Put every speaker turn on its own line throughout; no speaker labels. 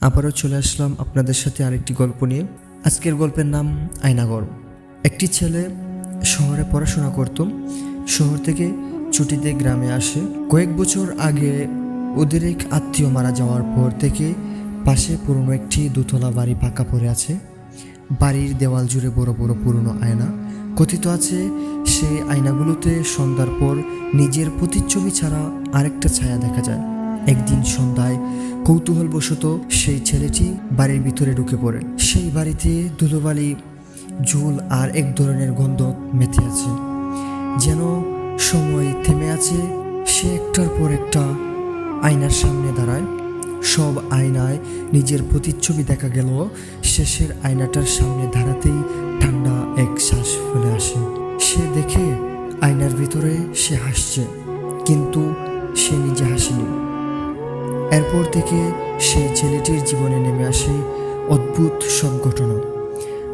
আবারও চলে আসলাম আপনাদের সাথে আরেকটি গল্প নিয়ে। আজকের গল্পের নাম আয়নাঘর। একটি ছেলে শহরে পড়াশোনা করত। শহর থেকে ছুটিতে গ্রামে আসে। কয়েক বছর আগে ওদের এক আত্মীয় মারা যাওয়ার পর থেকে পাশে পুরনো একটি দোতলা বাড়ি পাকা পড়ে আছে। বাড়ির দেওয়াল জুড়ে বড় বড় পুরনো আয়না। কথিত আছে সেই আয়নাগুলোতে সন্ধ্যার পর নিজের প্রতিচ্ছবি ছাড়া আরেকটা ছায়া দেখা যায়। একদিন সন্ধ্যায় কৌতূহলবশত সেই ছেলেটি বাড়ির ভিতরে ঢুকে পড়ে। সেই বাড়িতে ধুলোবালি, ঝুল আর এক ধরনের গন্ধ মেতে আছে, যেন সময় থেমে আছে। সে একটার পর একটা আয়নার সামনে দাঁড়ায়। সব আয়নায় নিজের প্রতিচ্ছবি দেখা গেল। শেষের আয়নাটার সামনে দাঁড়াতেই ঠান্ডা এক শ্বাস ফেলে আসে। সে দেখে আয়নার ভিতরে সে হাসছে, কিন্তু সে নিজে হাসেনি। এরপর থেকে সেই ছেলেটির জীবনে নেমে আসে অদ্ভুত সব ঘটনা।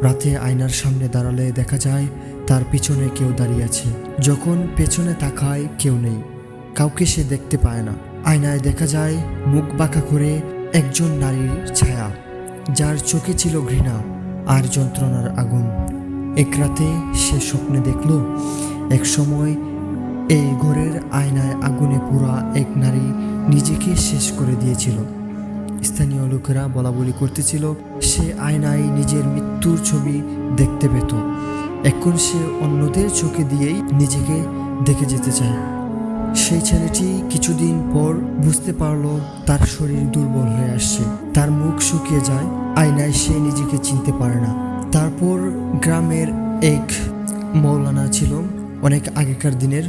রাতে আয়নার সামনে দাঁড়ালে দেখা যায় তার পিছনে কেউ দাঁড়িয়ে আছে। যখন পেছনে তাকায় কেউ নেই, কাউকে সে দেখতে পায় না। আয়নায় দেখা যায় মুখ বাঁকা করে একজন নারীর ছায়া, যার চোখে ছিল ঘৃণা আর যন্ত্রণার আগুন। এক রাতে সে স্বপ্নে দেখল এক সময় এই ঘরের আয়নায় আগুনে পোড়া এক নারী নিজেকে শেষ করে দিয়েছিল। স্থানীয় লোকেরা বলাবলি করতেছিল সে আয়নায় নিজের মৃত্যুর ছবি দেখতে পেত। এখন সে অন্যদের চোখে দিয়েই নিজেকে দেখে যেতে চায়। সেই ছেলেটি কিছুদিন পর বুঝতে পারল তার শরীর দুর্বল হয়ে আসছে, তার মুখ শুকিয়ে যায়। আয়নায় সে নিজেকে চিনতে পারে না। তারপর গ্রামের এক মৌলানা ছিল, অনেক আগেকার দিনের।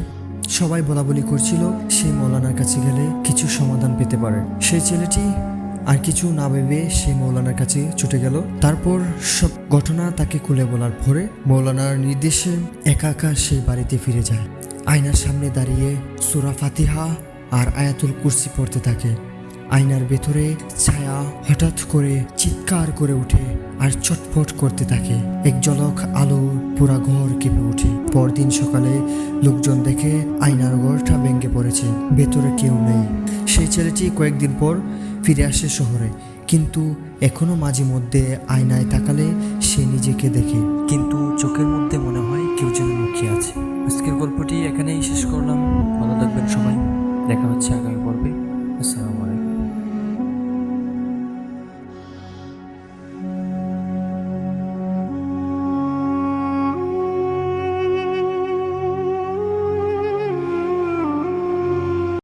সবাই বলাবলি করছিল সেই মৌলানার কাছে গেলে কিছু সমাধান পেতে পারে। সেই ছেলেটি আর কিছু না ভেবে সেই মৌলানার কাছে ছুটে গেল। তারপর সব ঘটনা তাকে খুলে বলার পরে মৌলানার নির্দেশে একা একা সেই বাড়িতে ফিরে যায়। আয়নার সামনে দাঁড়িয়ে সূরা ফাতিহা আর আয়াতুল কুরসি পড়তে থাকে। আয়নার ভেতরে ছায়া হঠাৎ করে চিৎকার করে ওঠে আর চটপট করতে থাকে। এক ঝলক আলো পুরা ঘর কেঁপে ওঠে। পরদিন সকালে লোকজন দেখে আয়নার ঘরটা ভেঙে পড়েছে, ভেতরে কেউ নেই। সেই ছেলেটি কয়েকদিন পর ফিরে আসে শহরে, কিন্তু এখনো মাঝে মধ্যে আয়নায় তাকালে সে নিজেকে দেখে, কিন্তু চোখের মধ্যে মনে হয় কেউ যেন লুকিয়ে আছে। আজকের গল্পটি এখানেই শেষ করলাম। ভালো থাকবেন সবাই, দেখা হচ্ছে আগামী পর্বে। আসসালামু আলাইকুম।